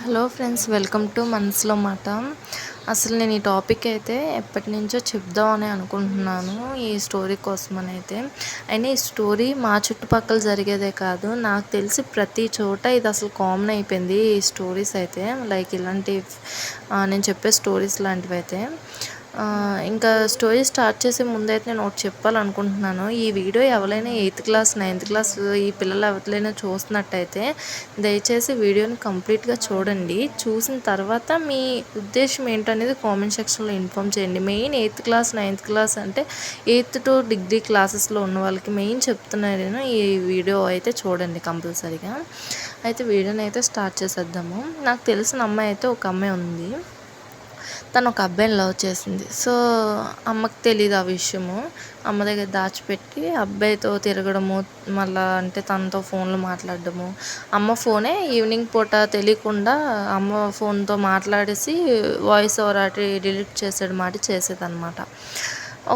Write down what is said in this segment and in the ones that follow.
Hello friends, welcome to మనసులో మాట. అసలు నేను ఈ టాపిక్ అయితే ఎప్పటి నుంచో చెప్దామని అనుకుంటున్నాను, ఈ స్టోరీ కోసమని అయితే. అయినా ఈ స్టోరీ మా చుట్టుపక్కల జరిగేదే కాదు, నాకు తెలిసి ప్రతి చోట ఇది అసలు కామన్ అయిపోయింది. ఈ స్టోరీస్ అయితే లైక్ ఇలాంటి నేను చెప్పే స్టోరీస్ లాంటివి అయితే. ఇంకా స్టోరీ స్టార్ట్ చేసే ముందైతే నేను ఒకటి చెప్పాలనుకుంటున్నాను. ఈ వీడియో ఎవరైనా 8th క్లాస్ 9th క్లాస్ ఈ పిల్లలు ఎవరైనా చూస్తున్నట్టయితే దయచేసి వీడియోని కంప్లీట్గా చూడండి. చూసిన తర్వాత మీ ఉద్దేశం ఏంటనేది కామెంట్ సెక్షన్లో ఇన్ఫామ్ చేయండి. Main 8th class 9th class అంటే 8th to డిగ్రీ క్లాసెస్లో ఉన్న వాళ్ళకి మెయిన్ చెప్తున్నాను, ఈ వీడియో అయితే చూడండి కంపల్సరీగా. అయితే వీడియోని అయితే స్టార్ట్ చేసేద్దాము. నాకు తెలిసిన అమ్మాయి అయితే ఒక అమ్మాయి ఉంది. తను ఒక అబ్బాయిని లవ్ చేసింది. సో అమ్మకి తెలియదు ఆ విషయము. అమ్మ దగ్గర దాచిపెట్టి అబ్బాయితో తిరగడము, మళ్ళీ అంటే తనతో ఫోన్లో మాట్లాడడము. అమ్మ ఫోనే ఈవినింగ్ పూట తెలియకుండా అమ్మ ఫోన్తో మాట్లాడేసి వాయిస్ ఓవర్ అటు డిలీట్ చేసేదన్నమాట.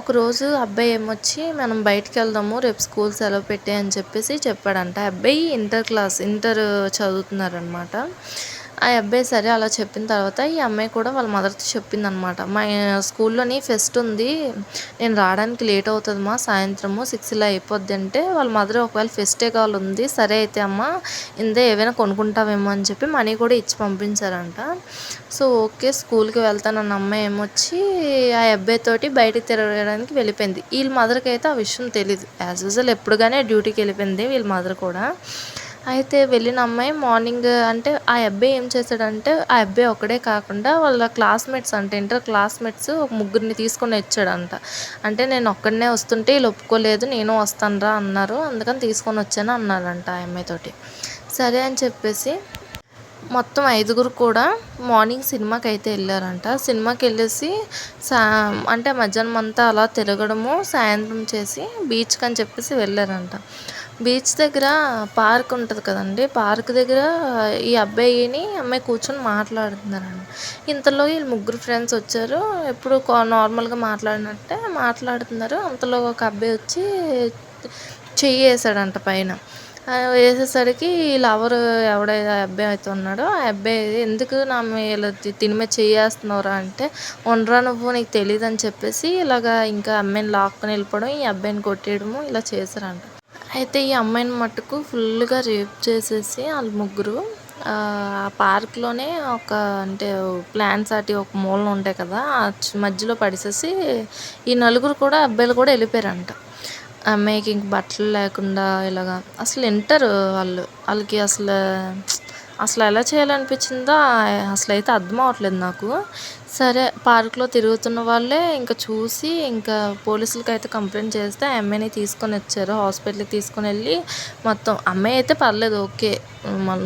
ఒకరోజు అబ్బాయి ఏమొచ్చి మనం బయటికి వెళ్దాము, రేపు స్కూల్ సెలవు పెట్టే అని చెప్పేసి చెప్పాడంట. అబ్బాయి ఇంటర్ చదువుతున్నారనమాట. ఆ అబ్బాయి సరే అలా చెప్పిన తర్వాత ఈ అమ్మాయి కూడా వాళ్ళ మదర్తో చెప్పిందనమాట. మా స్కూల్లోని ఫెస్ట్ ఉంది, నేను రావడానికి లేట్ అవుతుందమ్మా, సాయంత్రము 6 ఇలా అయిపోద్ది అంటే వాళ్ళ మదర్ ఒకవేళ ఫెస్టే కావాలి ఉంది, సరే అయితే అమ్మ ఇందే ఏవైనా కొనుక్కుంటావేమో అని చెప్పి మనీ కూడా ఇచ్చి పంపించారంట. సో ఓకే స్కూల్కి వెళ్తానన్న అమ్మాయి ఏమొచ్చి ఆ అబ్బాయితోటి బయటికి తిరగడానికి వెళ్ళిపోయింది. వీళ్ళ మదర్కి అయితే ఆ విషయం తెలియదు. యాజ్ యూజువల్ ఎప్పుడుగానే డ్యూటీకి వెళ్ళిపోయింది వీళ్ళ మదర్ కూడా. అయితే వెళ్ళిన అమ్మాయి మార్నింగ్ అంటే ఆ అబ్బాయి ఏం చేశాడంటే, ఆ అబ్బాయి ఒక్కడే కాకుండా వాళ్ళ క్లాస్మేట్స్ అంటే ఇంటర్ క్లాస్మేట్స్ ఒక ముగ్గురిని తీసుకొని వచ్చాడంట. అంటే నేను ఒక్కడనే వస్తుంటే వీళ్ళు ఒప్పుకోలేదు, నేను వస్తానురా అన్నారు, అందుకని తీసుకొని వచ్చాను అన్నారంట ఆ అమ్మాయితోటి. సరే అని చెప్పేసి మొత్తం 5గురు కూడా మార్నింగ్ సినిమాకి అయితే వెళ్ళారంట. సినిమాకి వెళ్ళేసి అంటే మధ్యాహ్నం అంతా అలా తిరగడము, సాయంత్రం చేసి బీచ్కి అని చెప్పేసి వెళ్ళారంట. బీచ్ దగ్గర పార్క్ ఉంటుంది కదండి, పార్క్ దగ్గర ఈ అబ్బాయిని అమ్మాయి కూర్చొని మాట్లాడుతున్నారండి. ఇంతలో వీళ్ళు ముగ్గురు ఫ్రెండ్స్ వచ్చారు. ఎప్పుడు నార్మల్గా మాట్లాడినట్టే మాట్లాడుతున్నారు. అంతలో ఒక అబ్బాయి వచ్చి చెయ్యి వేసాడంట పైన. వేసేసరికి లవర్ ఎవడైతే అబ్బాయి అయితే ఉన్నాడో ఆ అబ్బాయి, ఎందుకు నా మీద తిని మీద చెయ్యేస్తున్నావురా అంటే, ఉండరా నువ్వు, నీకు తెలియదు అని చెప్పేసి ఇలాగా ఇంకా అమ్మాయిని లాక్కొని వెళ్ళిపోవడం, ఈ అబ్బాయిని కొట్టేయడము ఇలా చేశారంట. అయితే ఈ అమ్మాయిని మట్టుకు ఫుల్గా రేప్ చేసేసి వాళ్ళు ముగ్గురు ఆ పార్క్లోనే ఒక అంటే ప్లాంట్స్ అటు ఒక మూలన ఉంటాయి కదా, మధ్యలో పడిసేసి ఈ నలుగురు కూడా అబ్బాయిలు కూడా వెళ్ళిపోయారంట. అమ్మాయికి ఇంక బట్టలు లేకుండా ఇలాగా అసలు వింటారు వాళ్ళకి అసలు ఎలా చేయాలనిపించిందో అసలు అయితే అర్థం అవ్వట్లేదు నాకు. సరే పార్క్లో తిరుగుతున్న వాళ్ళే ఇంకా చూసి ఇంకా పోలీసులకి అయితే కంప్లైంట్ చేస్తే ఆ అమ్మాయిని తీసుకొని వచ్చారు, హాస్పిటల్కి తీసుకొని వెళ్ళి మొత్తం అమ్మాయి అయితే పర్లేదు, ఓకే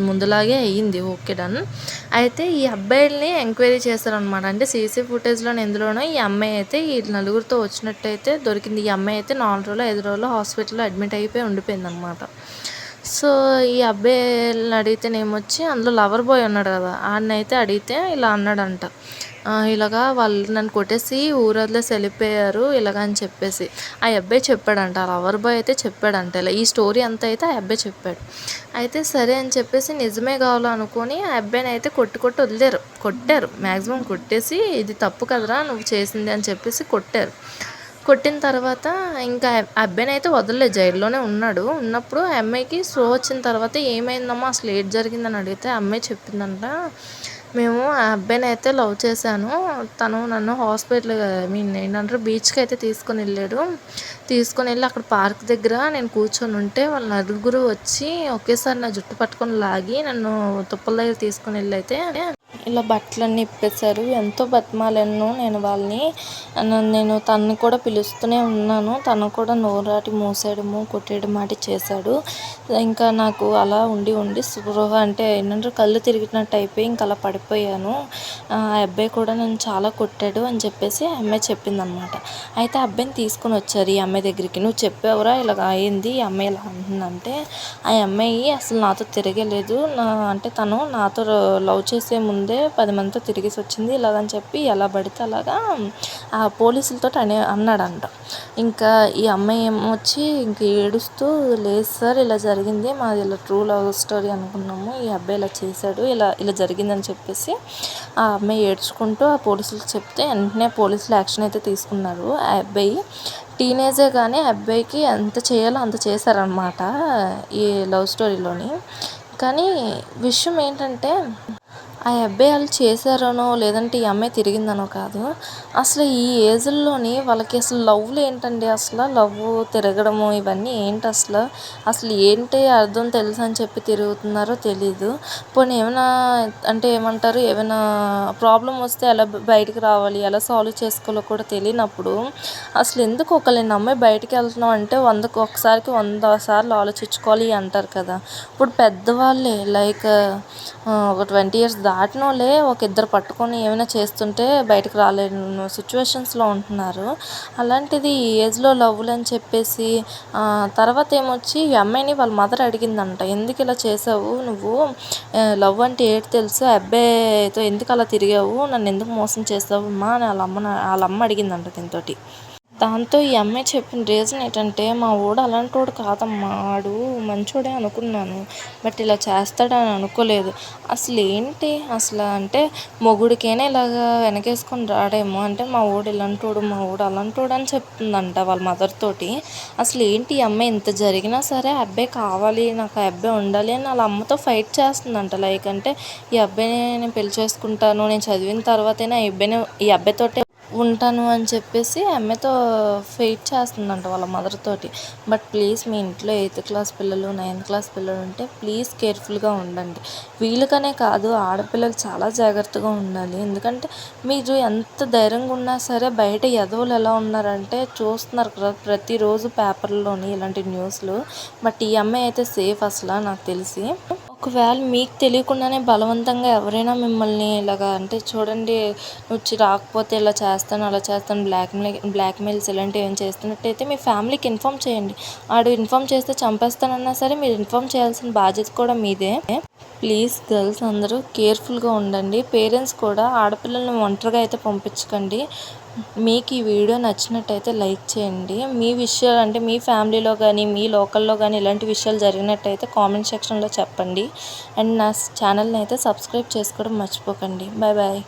ముందులాగే అయ్యింది, ఓకే డన్. అయితే ఈ అబ్బాయిల్ని ఎంక్వైరీ చేశారనమాట. అంటే సీసీ ఫుటేజ్లో ఎందులోనో ఈ అమ్మాయి అయితే ఈ నలుగురితో వచ్చినట్టయితే దొరికింది. ఈ అమ్మాయి అయితే 4 రోజులు 5 రోజులు హాస్పిటల్లో అడ్మిట్ అయిపోయి ఉండిపోయింది అనమాట. సో ఈ అబ్బాయిని అడిగితేనేమొచ్చి అందులో లవర్ బాయ్ ఉన్నాడు కదా, ఆడినైతే అడిగితే ఇలా అన్నాడంట, ఇలాగా వాళ్ళు నన్ను కొట్టేసి ఊరు వదిలేసి వెళ్ళిపోయారు ఇలాగ అని చెప్పేసి ఆ అబ్బాయి చెప్పాడంట. ఆ లవర్ బాయ్ అయితే చెప్పాడంట ఇలా ఈ స్టోరీ అంతా అయితే ఆ అబ్బాయి చెప్పాడు. అయితే సరే అని చెప్పేసి నిజమే కావాలనుకొని ఆ అబ్బాయిని అయితే కొట్టి కొట్టారు మ్యాక్సిమం కొట్టేసి, ఇది తప్పు కదరా నువ్వు చేసింది అని చెప్పేసి కొట్టారు. కొట్టిన తర్వాత ఇంకా అబ్బాయిని అయితే వదలలేదు, జైల్లోనే ఉన్నాడు. ఉన్నప్పుడు ఆ అమ్మాయికి స్లో వచ్చిన తర్వాత ఏమైందమ్మా అసలు ఏది జరిగిందని అడిగితే ఆ అమ్మాయి చెప్పిందంట, మేము ఆ అబ్బాయిని అయితే లవ్ చేశాను, తను నన్ను హాస్పిటల్ ఏంటంటారు బీచ్కి అయితే తీసుకొని వెళ్ళి అక్కడ పార్క్ దగ్గర నేను కూర్చొని ఉంటే వాళ్ళ నలుగురు వచ్చి ఒకేసారి నా జుట్టు పట్టుకొని లాగి నన్ను తుప్పల దగ్గర తీసుకొని వెళ్ళి అయితే ఇలా బట్టలన్నీ ఇప్పేశారు. ఎంతో బతిమాలను నేను వాళ్ళని, నేను తనని కూడా పిలుస్తూనే ఉన్నాను, తను కూడా నోరాటి మూసేయడము కొట్టేయడం మాట చేశాడు. ఇంకా నాకు అలా ఉండి స్పృహ అంటే ఏంటంటే కళ్ళు తిరిగినట్టు అయిపోయి ఇంకా అలా పడిపోయాను. ఆ అబ్బాయి కూడా నన్ను చాలా కొట్టాడు అని చెప్పేసి ఆ అమ్మాయి చెప్పిందనమాట. అయితే ఆ అబ్బాయిని తీసుకొని వచ్చారు ఈ అమ్మాయి దగ్గరికి. నువ్వు చెప్పావురా ఇలాగ అయింది, ఈ అమ్మాయి ఇలా అంటుందంటే ఆ అమ్మాయి అసలు నాతో తిరగలేదు, అంటే తను నాతో లవ్ చేసే ముందే వస్తే 10 మందితో తిరిగేసి వచ్చింది ఇలాగని చెప్పి ఎలా పడితే అలాగా ఆ పోలీసులతో అన్నాడంట. ఇంకా ఈ అమ్మాయి ఏమొచ్చి ఇంక ఏడుస్తూ, లేదు సార్ ఇలా జరిగింది, మాది ఇలా ట్రూ లవ్ స్టోరీ అనుకున్నాము, ఈ అబ్బాయి ఇలా చేశాడు, ఇలా ఇలా జరిగిందని చెప్పేసి ఆ అమ్మాయి ఏడ్చుకుంటూ ఆ పోలీసులకు చెప్తే వెంటనే పోలీసులు యాక్షన్ అయితే తీసుకున్నారు. ఆ అబ్బాయి టీనేజే కానీ అబ్బాయికి ఎంత చేయాలో అంత చేశారనమాట ఈ లవ్ స్టోరీలోని. కానీ విషయం ఏంటంటే ఆ అబ్బాయి వాళ్ళు చేశారనో లేదంటే ఈ అమ్మాయి తిరిగిందనో కాదు, అసలు ఈ ఏజ్‌ల్లోని వాళ్ళకి అసలు లవ్‌లు ఏంటండి, అసలు లవ్ తిరగడము ఇవన్నీ ఏంటి అసలు? అసలు ఏంటి అర్థం తెలుసని చెప్పి తిరుగుతున్నారో తెలీదు. పోనీ ఏమైనా అంటే ఏమంటారు, ఏమైనా ప్రాబ్లమ్ వస్తే ఎలా బయటికి రావాలి, ఎలా సాల్వ్ చేసుకోవాలో కూడా తెలియనప్పుడు అసలు ఎందుకు ఒకళ్ళని నమ్మి బయటికి వెళ్తున్నాం అంటే 100కి ఒకసారికి 100 సార్లు ఆలోచించుకోవాలి అంటారు కదా. ఇప్పుడు పెద్దవాళ్ళే లైక్ ఒక 20 ఇయర్స్ దాటినోళ్ళే ఒక ఇద్దరు పట్టుకొని ఏమైనా చేస్తుంటే బయటకు రాలేని సిచ్యువేషన్స్లో ఉంటున్నారు. అలాంటిది ఈ ఏజ్లో లవ్లు అని చెప్పేసి తర్వాత ఏమొచ్చి ఈ అమ్మాయిని వాళ్ళ మదర్ అడిగిందంట, ఎందుకు ఇలా చేసావు నువ్వు, లవ్ అంటే ఏంటి తెలుసు, అబ్బాయితో ఎందుకు అలా తిరిగావు, నన్ను ఎందుకు మోసం చేసావు అమ్మా అని వాళ్ళ అమ్మ అడిగిందంట దీంతోటి. దాంతో ఈ అమ్మాయి చెప్పిన రీజన్ ఏంటంటే, మా వాడు అలాంటోడు కాదమ్మా, వాడు మంచోడే అనుకున్నాను, బట్ ఇలా చేస్తాడని అనుకోలేదు. అసలు ఏంటి అసలు అంటే మొగుడికైనా ఇలాగా వెనకేసుకొని రాడేమో, అంటే మా వాడు ఇలాంటోడు, మా వాడు అలాంటోడు అని చెప్తుందంట వాళ్ళ మదర్ తోటి. అసలు ఏంటి ఈ అమ్మాయి ఇంత జరిగినా సరే అబ్బాయి కావాలి, నాకు ఆ అబ్బాయి ఉండాలి అని వాళ్ళ అమ్మతో ఫైట్ చేస్తుందంట. లైక్ అంటే ఈ అబ్బాయిని నేను పెళ్లి చేసుకుంటాను, నేను చదివిన తర్వాతైనా ఈ అబ్బాయితోటే ఉంటాను అని చెప్పేసి అమ్మాయితో ఫైట్ చేస్తుందంట వాళ్ళ మదర్ తోటి. బట్ ప్లీజ్ మీ ఇంట్లో 8th క్లాస్ పిల్లలు 9th క్లాస్ పిల్లలు ఉంటే ప్లీజ్ కేర్ఫుల్గా ఉండండి. వీళ్ళకనే కాదు ఆడపిల్లలు చాలా జాగ్రత్తగా ఉండాలి. ఎందుకంటే మీరు ఎంత ధైర్యంగా ఉన్నా సరే బయట ఎదవలు ఎలా ఉన్నారంటే చూస్తున్నారు కదా ప్రతిరోజు పేపర్లోని ఇలాంటి న్యూస్లు. బట్ ఈ అమ్మాయి అయితే సేఫ్ అసలు నాకు తెలిసి. ఒకవేళ మీకు తెలియకుండానే బలవంతంగా ఎవరైనా మిమ్మల్ని ఇలాగా అంటే చూడండి, వచ్చి రాకపోతే ఇలా చేస్తాను అలా చేస్తాను బ్లాక్మెయిల్స్ ఇలాంటివి ఏం చేస్తున్నట్టయితే మీ ఫ్యామిలీకి ఇన్ఫామ్ చేయండి. ఆడు ఇన్ఫామ్ చేస్తే చంపేస్తానన్నా సరే మీరు ఇన్ఫామ్ చేయాల్సిన బాధ్యత కూడా మీదే. ప్లీజ్ గర్ల్స్ అందరూ కేర్ఫుల్గా ఉండండి. పేరెంట్స్ కూడా ఆడపిల్లల్ని ఒంటరిగా అయితే పంపించకండి. మీకు ఈ వీడియో నచ్చినట్టయితే లైక్ చేయండి. మీ విషయాలు అంటే మీ ఫ్యామిలీలో కానీ మీ లోకల్లో కానీ ఇలాంటి విషయాలు జరిగినట్టయితే కామెంట్ సెక్షన్లో చెప్పండి. అండ్ నా ఛానల్ని అయితే సబ్స్క్రైబ్ చేసుకోవడం మర్చిపోకండి. Bye bye.